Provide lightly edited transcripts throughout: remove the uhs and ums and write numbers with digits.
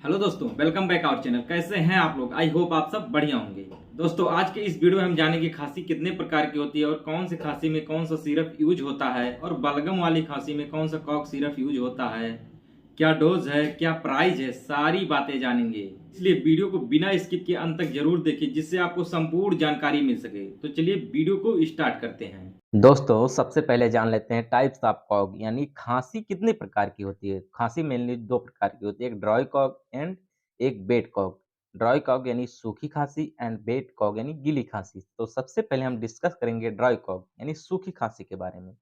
Hello दोस्तों, welcome back our channel. कैसे हैं आप लोग? आई होप आप सब बढ़िया होंगे। दोस्तों, आज के इस वीडियो में हम जानेंगे खांसी कितने प्रकार की होती है और कौन से खांसी में कौन सा सिरप यूज होता है और बलगम वाली खांसी में कौन सा कॉक सिरप यूज होता है, क्या डोज है, क्या प्राइस है, सारी बातें जानेंगे। इसलिए वीडियो को बिना स्किप के अंत तक जरूर देखें जिससे आपको संपूर्ण जानकारी मिल सके। तो चलिए वीडियो को स्टार्ट करते हैं। दोस्तों, सबसे पहले जान लेते हैं टाइप्स ऑफ कॉग, यानी खांसी कितने प्रकार की होती है। खांसी मेनली दो प्रकार की होती है, एक ड्राई कॉग एंड एक वेट कॉग। ड्राई कॉग यानी सूखी खांसी एंड वेट कॉग यानी गीली खांसी। तो सबसे पहले हम डिस्कस करेंगे ड्राई कॉग यानी सूखी खांसी के बारे में।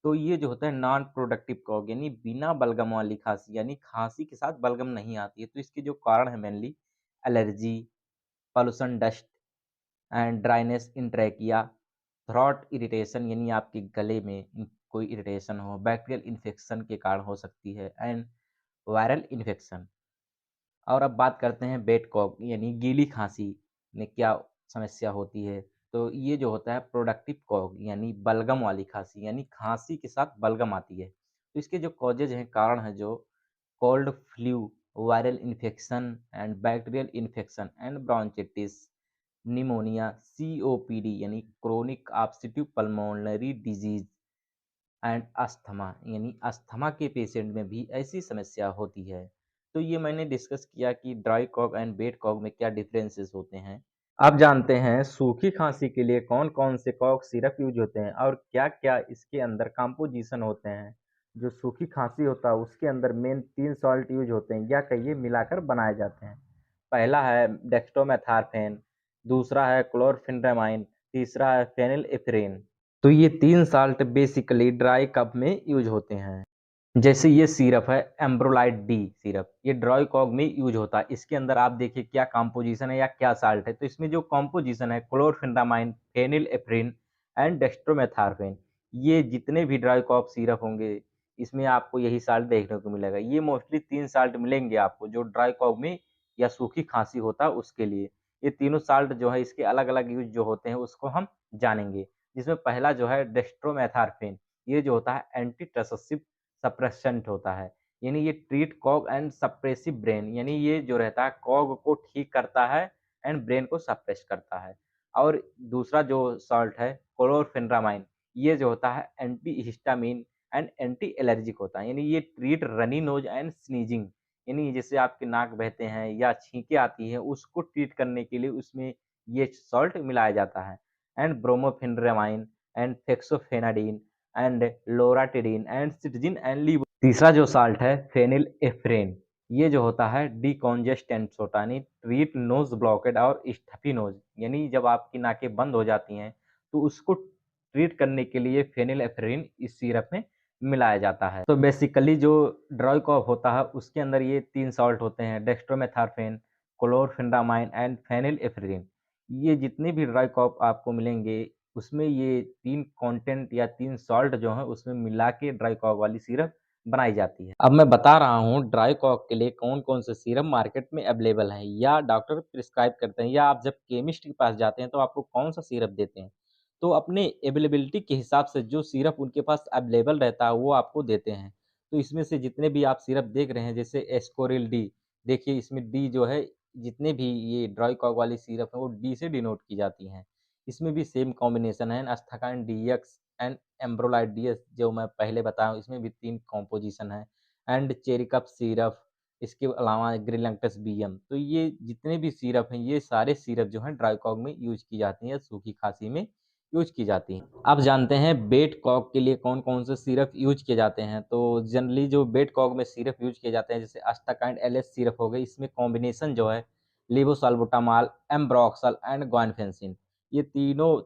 तो ये जो होता है नॉन प्रोडक्टिव कॉग यानी बिना बलगम वाली खांसी, यानी खांसी के साथ बलगम नहीं आती है। तो इसके जो कारण है mainly allergy, pollution, dust and dryness in trachea, throat irritation यानी आपके गले में कोई इरिटेशन हो, बैक्टीरियल इन्फेक्शन के कारण हो सकती है एंड वायरल इन्फेक्शन। और अब बात करते हैं बेड कॉग यानी गीली खांसी में क्या समस्या होती है। तो ये जो होता है प्रोडक्टिव कॉग यानी बलगम वाली खांसी, यानी खांसी के साथ बलगम आती है। तो इसके जो कॉजेज हैं, कारण है जो cold flu, viral infection and bacterial infection and bronchitis, pneumonia, COPD यानी chronic obstructive pulmonary disease and asthma, यानी अस्थमा के पेशेंट में भी ऐसी समस्या होती है। तो ये मैंने डिस्कस किया कि dry cough and wet cough में क्या डिफरेंसेस होते हैं। अब जानते हैं सूखी खांसी के लिए कौन कौन से कॉग सिरप यूज होते हैं और क्या क्या इसके अंदर कंपोजिशन होते हैं। जो सूखी खांसी होता है उसके अंदर मेन 3 सॉल्ट यूज होते हैं या कहिए मिलाकर बनाए जाते हैं। पहला है डेक्स्ट्रोमेथार्फेन, दूसरा है क्लोरफेनेरामाइन, तीसरा है फेनिलेफ्रिन। तो ये 3 साल्ट बेसिकली ड्राई कप में यूज होते हैं। जैसे ये सिरप है एम्ब्रोलाइड डी सिरप, ये ड्राई कॉग में यूज होता है। इसके अंदर आप देखिए क्या कंपोजिशन है या क्या साल्ट है। तो इसमें जो कंपोजिशन है क्लोरफेनेरामाइन, फेनिलेफ्रिन एंड डेक्स्ट्रोमेथार्फेन। ये जितने भी ड्राई कॉग सिरप होंगे इसमें आपको यही साल्ट देखने को मिलेगा। ये मोस्टली 3 साल्ट मिलेंगे आपको जो ड्राई कॉग में या सूखी खांसी होता है उसके लिए। ये तीनों साल्ट जो है इसके अलग अलग यूज जो होते हैं उसको हम जानेंगे। जिसमें पहला जो है डेक्स्ट्रोमेथार्फेन, ये जो होता है एंटी टससिव सप्रेसेंट होता है, यानी ये ट्रीट कॉग एंड सप्रेसिव ब्रेन, यानी ये जो रहता है कॉग को ठीक करता है एंड ब्रेन को सप्रेस करता है। और दूसरा जो सॉल्ट है क्लोरफेनेरामाइन, ये जो होता है anti histamine and anti allergic होता है, यानी ये treat runny nose and sneezing, यानी जैसे आपके नाक बहते हैं या छींके आती है उसको ट्रीट करने के लिए उसमें ये सॉल्ट मिलाया जाता है। And brompheniramine and fexofenadine and loratadine and cetirizine and levo. तीसरा जो साल्ट है फेनिलेफ्रेन, ये जो होता है डिकॉन्जेस्टेंट्स होता है, यानी ट्रीट नोज ब्लॉकेड और स्टफी नोज, यानी जब आपकी नाकें बंद हो जाती हैं तो उसको ट्रीट करने के लिए फेनिलेफ्रेन इस सिरप में मिलाया जाता है। तो बेसिकली जो ड्राई कॉफ होता है उसके अंदर ये 3 सॉल्ट होते हैं डेक्स्ट्रोमेथार्फेन, क्लोरफेनेरामाइन एंड फेनिलेफ्रेन। ये जितने भी ड्राई कॉफ आपको मिलेंगे उसमें ये 3 कंटेंट या 3 सॉल्ट जो है उसमें मिला के ड्राई कॉक वाली सिरप बनाई जाती है। अब मैं बता रहा हूँ ड्राई कॉक के लिए कौन-कौन से सिरप मार्केट में अवेलेबल हैं या डॉक्टर प्रिस्क्राइब करते हैं या आप जब केमिस्ट के पास जाते हैं तो आपको कौन-सा सिरप देते हैं। तो अपने अवेलेबिलिटी के हिसाब से जो सिरप उनके पास अवेलेबल रहता है वो आपको देते हैं। तो इसमें से जितने भी आप सिरप देख रहे हैं जैसे एस्कोरिल डी, देखिए इसमें डी जो है जितने भी ये ड्राई कॉक वाली सिरप है वो डी से डिनोट की जाती हैं। इसमें भी सेम कॉम्बिनेशन है अस्थाकाइन डीएक्स एंड एम्ब्रोलाइड डीएस जो मैं पहले बताया हूँ, इसमें भी 3 कॉम्पोजिशन है एंड चेरी कप सिरप, इसके अलावा ग्रिलैक्टस बीएम। तो ये जितने भी सिरप हैं ये सारे सिरप जो हैं ड्राई कॉग में यूज की जाती हैं, सूखी खांसी में यूज की जाती हैं। अब जानते हैं बेड कॉग के लिए कौन-कौन से सिरप यूज किए जाते हैं। तो जनरली जो बेड कॉग में सिरप यूज किए जाते हैं जैसे अस्थाकाइन एलएस सिरप हो गई, इसमें कॉम्बिनेशन जो है लेवोसाल्बुटामॉल, एम्ब्रोक्सल एंड गुआनफेंसिन। ये तीनों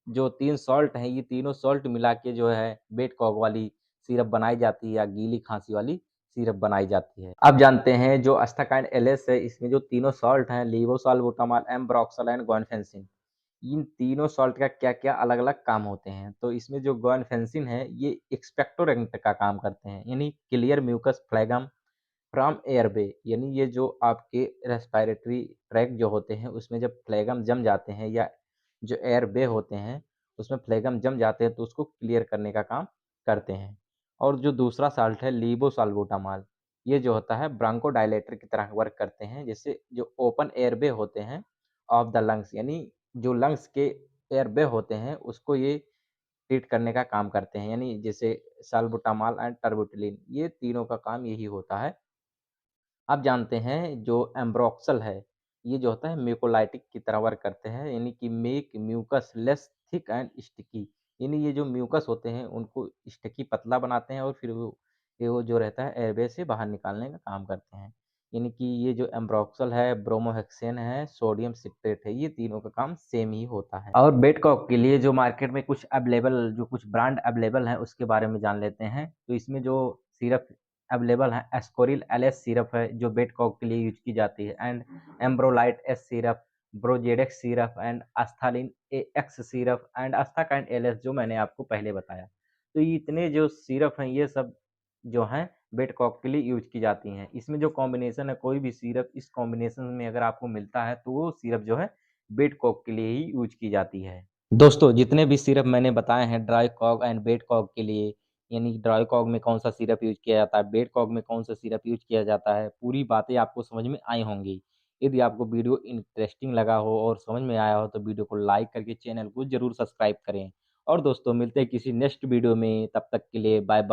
जो 3 सॉल्ट हैं, ये तीनों सॉल्ट मिला के जो है बेड कॉग वाली सिरप बनाई जाती है या गीली खाँसी वाली सिरप बनाई जाती है। अब जानते हैं जो अस्थाकाइन एलएस है, इसमें जो तीनों सॉल्ट हैं लेवोसाल्बुटामॉल, एम्ब्रोक्सल एंड गुआनफेंसिन, इन तीनों सॉल्ट का क्या-क्या अलग-अलग काम होते हैं। तो इसमें जो गुआनफेंसिन है, ये एक्सपेक्टोरेंट का काम करते हैं, यानी क्लियर म्यूकस फ्लेगम फ्रॉम एयरवे, यानी ये जो आपके रेस्पिरेटरी ट्रैक जो होते हैं उसमें जब फ्लेगम जम जाते हैं या जो एयरवे होते हैं उसमें फ्लेगम जम जाते हैं तो उसको क्लियर करने का काम करते हैं। और जो दूसरा साल्ट है लीवोसाल्बुटामॉल, ये जो होता है ब्रोंकोडायलेटर की तरह वर्क करते हैं। जैसे जो ओपन एयरवे होते हैं ऑफ द लंग्स, यानी जो लंग्स के एयरवे होते हैं उसको ये ट्रीट करने का काम करते हैं। यानी जैसे साल्बुटामॉल एंड टर्बुटलिन, ये तीनों का काम यही होता है। आप जानते हैं जो एम्ब्रोक्सल है, ये जो होता है म्यूकोलाइटिक की तरह वर्क करते हैं, यानी कि make mucus less thick and sticky. यानी ये जो म्यूकस होते हैं उनको स्टिकी पतला बनाते हैं और फिर वो जो रहता है एयरवे से बाहर निकालने का काम करते हैं। यानी कि ये जो एम्ब्रोक्सल है, ब्रोमोहेक्सेन है, सोडियम सिट्रेट है, ये तीनों का काम सेम ही होता है। और बेड कॉक के लिए जो मार्केट में कुछ ब्रांड अवेलेबल है उसके बारे में जान लेते हैं। तो इसमें जो सिरप अवेलेबल है, एस्कोरिल एलएस सिरप है जो बेड कॉक के लिए यूज की जाती है, and Ambrolite S syrup, Brozedex syrup and Asthalin X syrup and Asthakind LS जो मैंने आपको पहले बताया। तो ये इतने जो सिरप हैं ये सब जो हैं बेड कॉक के लिए यूज की जाती हैं। इसमें जो कॉम्बिनेशन है, कोई भी सिरप इस कॉम्बिनेशन में अगर आपको मिलता है तो वो सिरप जो है बेड कॉक के लिए ही यूज की जाती है। दोस्तों जितने भी सिरप मैंने बताए हैं ड्राई कॉग एंड बेड कॉग के लिए, यानी ड्राई कॉग में कौन सा सिरप यूज किया जाता है, बेड कॉग में कौन सा सिरप यूज किया जाता है, पूरी बातें आपको समझ में आई होंगी। यदि आपको वीडियो इंटरेस्टिंग लगा हो और समझ में आया हो तो वीडियो को लाइक करके चैनल को जरूर सब्सक्राइब करें। और दोस्तों मिलते हैं किसी नेक्स्ट वीडियो में, तब तक के लिए बाय बाय।